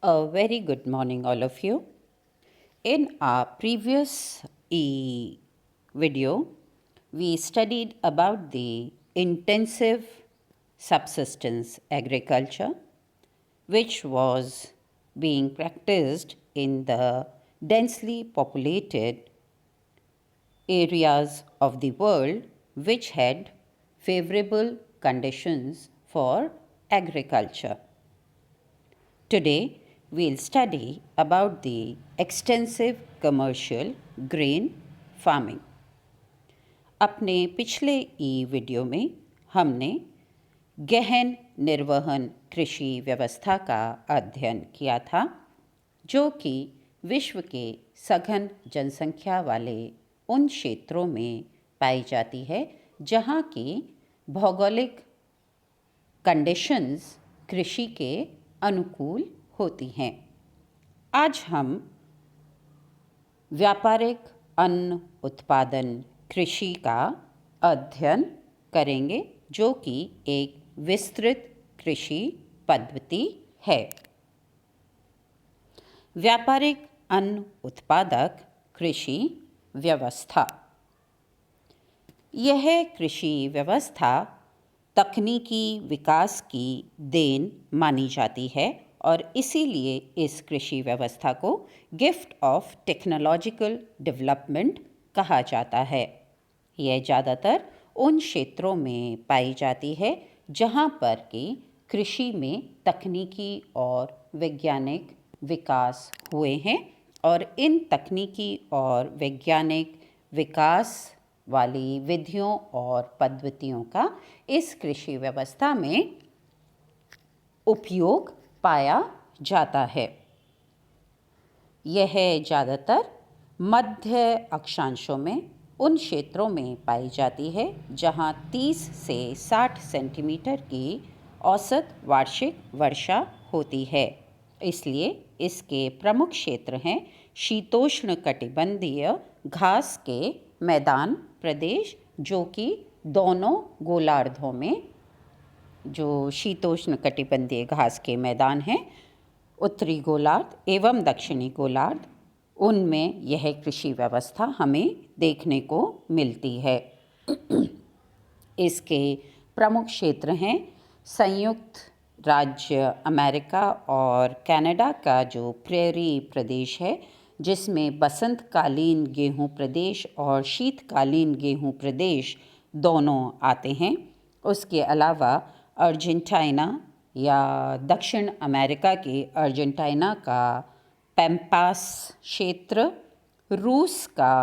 A very good morning, all of you. In our previous video, we studied about the intensive subsistence agriculture, which was being practiced in the densely populated areas of the world which had favorable conditions for agriculture. Today, we'll study about the extensive commercial grain farming. अपने पिछले video में हमने गहन निर्वहन कृषि व्यवस्था का अध्ययन किया था, जो कि विश्व के सघन जनसंख्या वाले उन क्षेत्रों में पाई जाती है जहाँ की भौगोलिक कंडीशंस कृषि के अनुकूल होती हैं। आज हम व्यापारिक अन्न उत्पादन कृषि का अध्ययन करेंगे, जो कि एक विस्तृत कृषि पद्धति है। व्यापारिक अन्न उत्पादक कृषि व्यवस्था। यह कृषि व्यवस्था तकनीकी विकास की देन मानी जाती है और इसीलिए इस कृषि व्यवस्था को गिफ्ट ऑफ टेक्नोलॉजिकल डेवलपमेंट कहा जाता है। यह ज़्यादातर उन क्षेत्रों में पाई जाती है जहाँ पर कि कृषि में तकनीकी और वैज्ञानिक विकास हुए हैं और इन तकनीकी और वैज्ञानिक विकास वाली विधियों और पद्धतियों का इस कृषि व्यवस्था में उपयोग पाया जाता है। यह ज़्यादातर मध्य अक्षांशों में उन क्षेत्रों में पाई जाती है जहां 30 से 60 सेंटीमीटर की औसत वार्षिक वर्षा होती है। इसलिए इसके प्रमुख क्षेत्र हैं शीतोष्ण कटिबंधीय घास के मैदान प्रदेश, जो कि दोनों गोलार्धों में जो शीतोष्ण कटिबंधीय घास के मैदान हैं, उत्तरी गोलार्ध एवं दक्षिणी गोलार्ध, उनमें यह कृषि व्यवस्था हमें देखने को मिलती है। इसके प्रमुख क्षेत्र हैं संयुक्त राज्य अमेरिका और कनाडा का जो प्रेरी प्रदेश है, जिसमें बसंतकालीन गेहूं प्रदेश और शीतकालीन गेहूं प्रदेश दोनों आते हैं। उसके अलावा अर्जेंटीना या दक्षिण अमेरिका के अर्जेंटीना का पैम्पास क्षेत्र, रूस का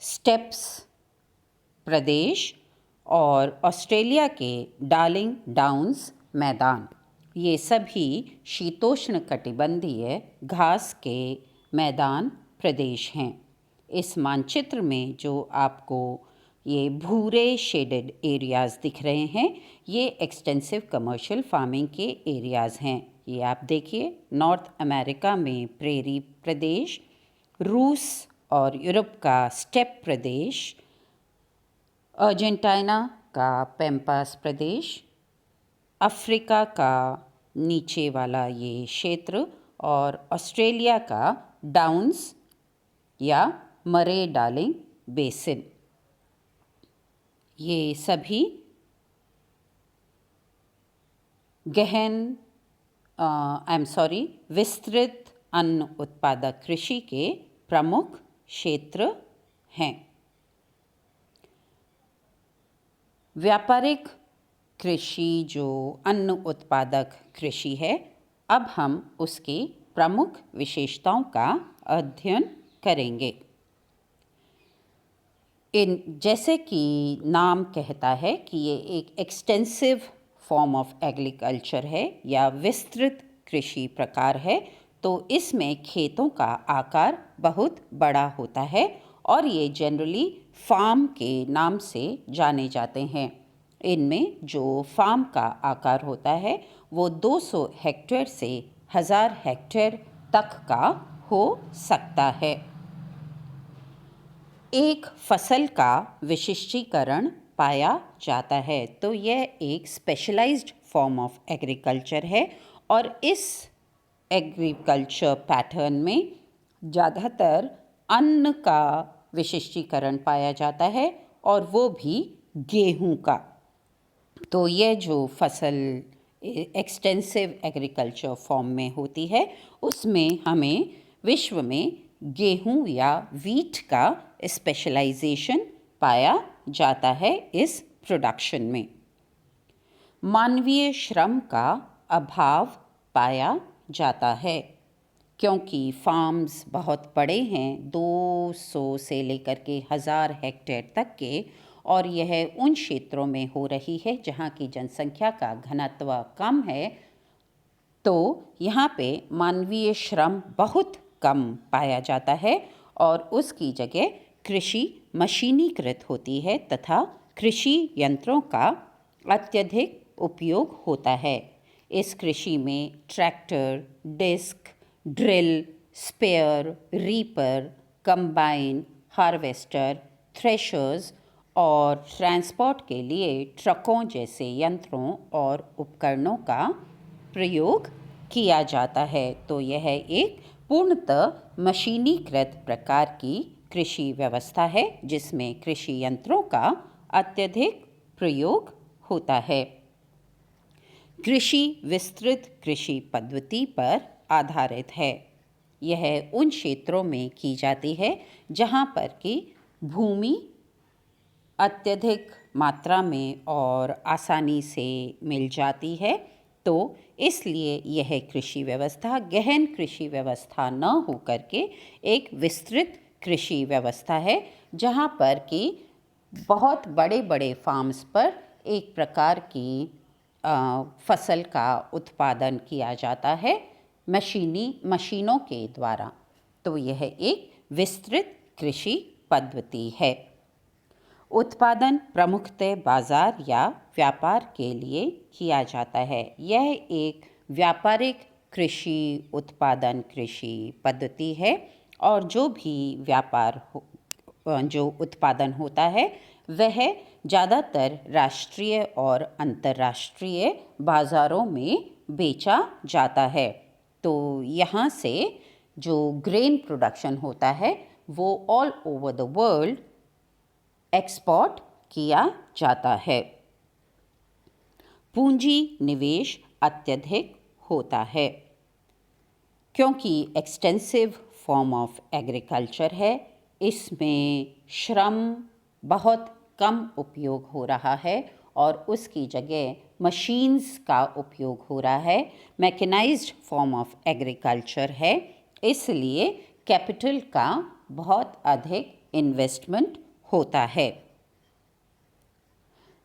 स्टेप्स प्रदेश और ऑस्ट्रेलिया के डार्लिंग डाउन्स मैदान, ये सभी शीतोष्ण कटिबंधीय घास के मैदान प्रदेश हैं। इस मानचित्र में जो आपको ये भूरे शेडेड एरियाज़ दिख रहे हैं, ये एक्सटेंसिव कमर्शियल फार्मिंग के एरियाज़ हैं। ये आप देखिए, नॉर्थ अमेरिका में प्रेरी प्रदेश, रूस और यूरोप का स्टेप प्रदेश, अर्जेंटीना का पैम्पास प्रदेश, अफ्रीका का नीचे वाला ये क्षेत्र और ऑस्ट्रेलिया का डाउन्स या मरे डार्लिंग बेसिन, ये सभी गहन विस्तृत अन्न उत्पादक कृषि के प्रमुख क्षेत्र हैं। व्यापारिक कृषि जो अन्न उत्पादक कृषि है, अब हम उसकी प्रमुख विशेषताओं का अध्ययन करेंगे। जैसे कि नाम कहता है कि ये एक एक्सटेंसिव फॉर्म ऑफ एग्रीकल्चर है या विस्तृत कृषि प्रकार है, तो इसमें खेतों का आकार बहुत बड़ा होता है और ये जनरली फार्म के नाम से जाने जाते हैं। इनमें जो फार्म का आकार होता है वो 200 हेक्टेयर से 1000 हेक्टेयर तक का हो सकता है। एक फसल का विशिष्टीकरण पाया जाता है, तो यह एक स्पेशलाइज्ड फॉर्म ऑफ एग्रीकल्चर है और इस एग्रीकल्चर पैटर्न में ज़्यादातर अन्न का विशिष्टीकरण पाया जाता है और वो भी गेहूं का। तो यह जो फसल एक्सटेंसिव एग्रीकल्चर फॉर्म में होती है उसमें हमें विश्व में गेहूं या वीट का स्पेशलाइजेशन पाया जाता है इस प्रोडक्शन में। मानवीय श्रम का अभाव पाया जाता है क्योंकि फार्म्स बहुत बड़े हैं, 200 से लेकर के 1000 हेक्टेयर तक के, और यह उन क्षेत्रों में हो रही है जहाँ की जनसंख्या का घनत्व कम है। तो यहाँ पे मानवीय श्रम बहुत कम पाया जाता है और उसकी जगह कृषि मशीनीकृत होती है तथा कृषि यंत्रों का अत्यधिक उपयोग होता है। इस कृषि में tractor, disc, drill, spare, reaper, combine, harvester, threshers और ट्रांसपोर्ट के लिए ट्रकों जैसे यंत्रों और उपकरणों का प्रयोग किया जाता है। तो यह एक पूर्णतः मशीनीकृत प्रकार की कृषि व्यवस्था है जिसमें कृषि यंत्रों का अत्यधिक प्रयोग होता है। कृषि विस्तृत कृषि पद्धति पर आधारित है। यह उन क्षेत्रों में की जाती है जहाँ पर कि भूमि अत्यधिक मात्रा में और आसानी से मिल जाती है। तो इसलिए यह कृषि व्यवस्था गहन कृषि व्यवस्था न होकर के एक विस्तृत कृषि व्यवस्था है जहाँ पर कि बहुत बड़े बड़े फार्म्स पर एक प्रकार की फसल का उत्पादन किया जाता है मशीनों के द्वारा। तो यह एक विस्तृत कृषि पद्धति है। उत्पादन प्रमुखतः बाजार या व्यापार के लिए किया जाता है। यह एक व्यापारिक कृषि उत्पादन कृषि पद्धति है और जो भी जो उत्पादन होता है वह ज़्यादातर राष्ट्रीय और अंतर्राष्ट्रीय बाज़ारों में बेचा जाता है। तो यहाँ से जो ग्रेन प्रोडक्शन होता है वो all over the world export किया जाता है। पूंजी निवेश अत्यधिक होता है क्योंकि एक्सटेंसिव फॉर्म ऑफ एग्रीकल्चर है। इसमें श्रम बहुत कम उपयोग हो रहा है और उसकी जगह मशीन्स का उपयोग हो रहा है। मैकेनाइज्ड फॉर्म ऑफ एग्रीकल्चर है, इसलिए कैपिटल का बहुत अधिक इन्वेस्टमेंट होता है।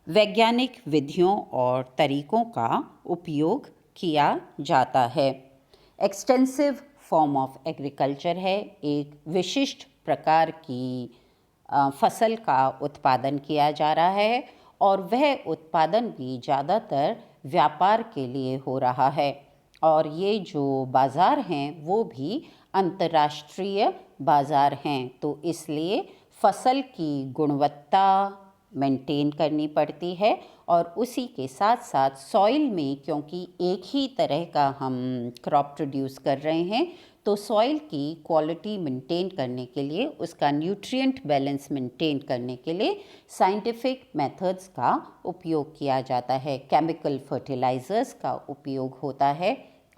वैज्ञानिक विधियों और तरीकों का उपयोग किया जाता है। एक्सटेंसिव फॉर्म ऑफ एग्रीकल्चर है, एक विशिष्ट प्रकार की फसल का उत्पादन किया जा रहा है और वह उत्पादन भी ज़्यादातर व्यापार के लिए हो रहा है और ये जो बाज़ार हैं वो भी अंतर्राष्ट्रीय बाज़ार हैं। तो इसलिए फसल की गुणवत्ता मेंटेन करनी पड़ती है और उसी के साथ साथ सॉइल में, क्योंकि एक ही तरह का हम क्रॉप प्रोड्यूस कर रहे हैं, तो सॉइल की क्वालिटी मेंटेन करने के लिए, उसका न्यूट्रिएंट बैलेंस मेंटेन करने के लिए साइंटिफिक मेथड्स का उपयोग किया जाता है। केमिकल फर्टिलाइजर्स का उपयोग होता है,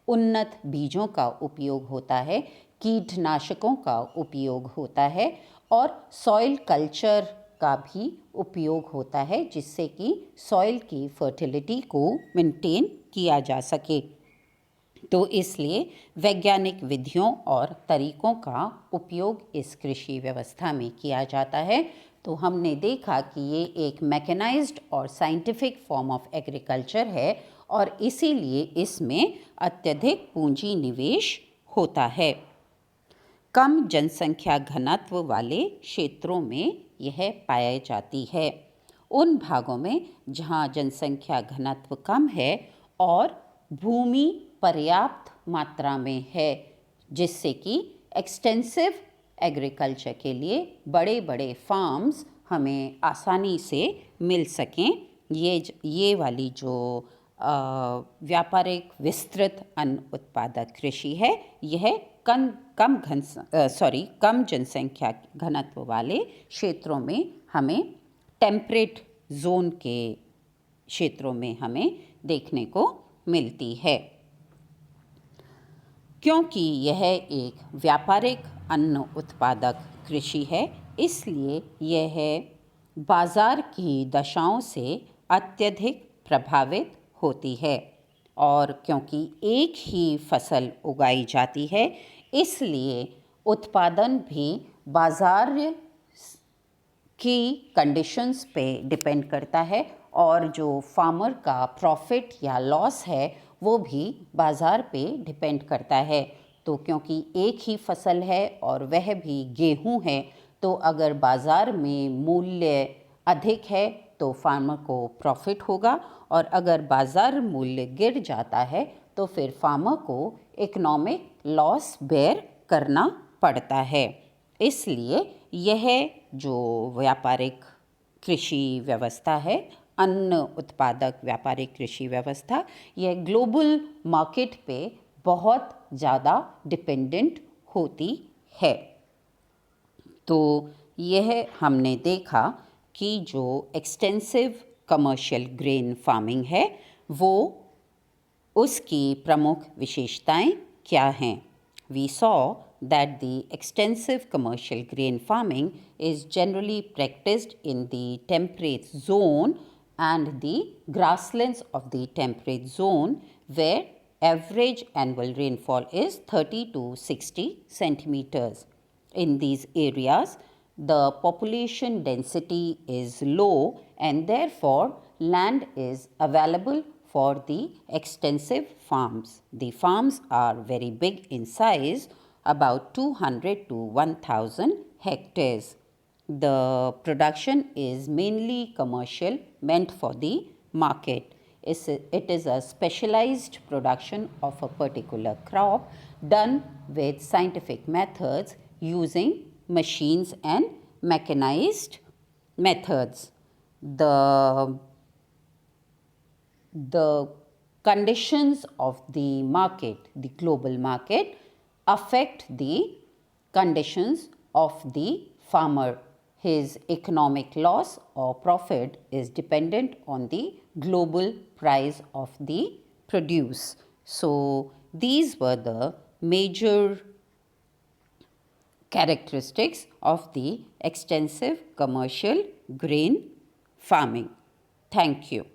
उन्नत बीजों का उपयोग होता है, कीटनाशकों का उपयोग होता है और सॉइल कल्चर का भी उपयोग होता है जिससे कि सॉइल की फर्टिलिटी को मेंटेन किया जा सके। तो इसलिए वैज्ञानिक विधियों और तरीकों का उपयोग इस कृषि व्यवस्था में किया जाता है। तो हमने देखा कि ये एक मैकेनाइज्ड और साइंटिफिक फॉर्म ऑफ एग्रीकल्चर है और इसीलिए इसमें अत्यधिक पूंजी निवेश होता है। कम जनसंख्या घनत्व वाले क्षेत्रों में यह पाई जाती है। उन भागों में जहाँ जनसंख्या घनत्व कम है और भूमि पर्याप्त मात्रा में है, जिससे कि एक्सटेंसिव एग्रीकल्चर के लिए बड़े बड़े फार्म्स हमें आसानी से मिल सकें। ये वाली जो व्यापारिक विस्तृत अन्न उत्पादक कृषि है। यह कम जनसंख्या घनत्व वाले क्षेत्रों में हमें टेम्परेट जोन के क्षेत्रों में हमें देखने को मिलती है। क्योंकि यह एक व्यापारिक अन्न उत्पादक कृषि है, इसलिए यह बाजार की दशाओं से अत्यधिक प्रभावित होती है। और क्योंकि एक ही फसल उगाई जाती है, इसलिए उत्पादन भी बाजार की कंडीशंस पे डिपेंड करता है और जो फार्मर का प्रॉफिट या लॉस है वो भी बाज़ार पे डिपेंड करता है। तो क्योंकि एक ही फसल है और वह भी गेहूं है, तो अगर बाज़ार में मूल्य अधिक है तो फार्मर को प्रॉफिट होगा, और अगर बाज़ार मूल्य गिर जाता है तो फिर फार्मर को इकोनॉमिक लॉस बेयर करना पड़ता है। इसलिए यह जो व्यापारिक कृषि व्यवस्था है, अन्न उत्पादक व्यापारिक कृषि व्यवस्था, यह ग्लोबल मार्केट पे बहुत ज़्यादा डिपेंडेंट होती है। तो यह हमने देखा कि जो एक्सटेंसिव कमर्शियल ग्रेन फार्मिंग है वो उसकी प्रमुख विशेषताएं क्या हैं। We saw that the extensive commercial grain farming is generally practiced in the temperate zone and the grasslands of the temperate zone, where average annual rainfall is 30 to 60 centimeters. In these areas, the population density is low and therefore land is available for the extensive farms. The farms are very big in size, about 200 to 1000 hectares. The production is mainly commercial, meant for the market. It is a specialized production of a particular crop done with scientific methods using machines and mechanized methods. The conditions of the market, the global market, affect the conditions of the farmer. His economic loss or profit is dependent on the global price of the produce. So these were the major characteristics of the extensive commercial grain farming. Thank you.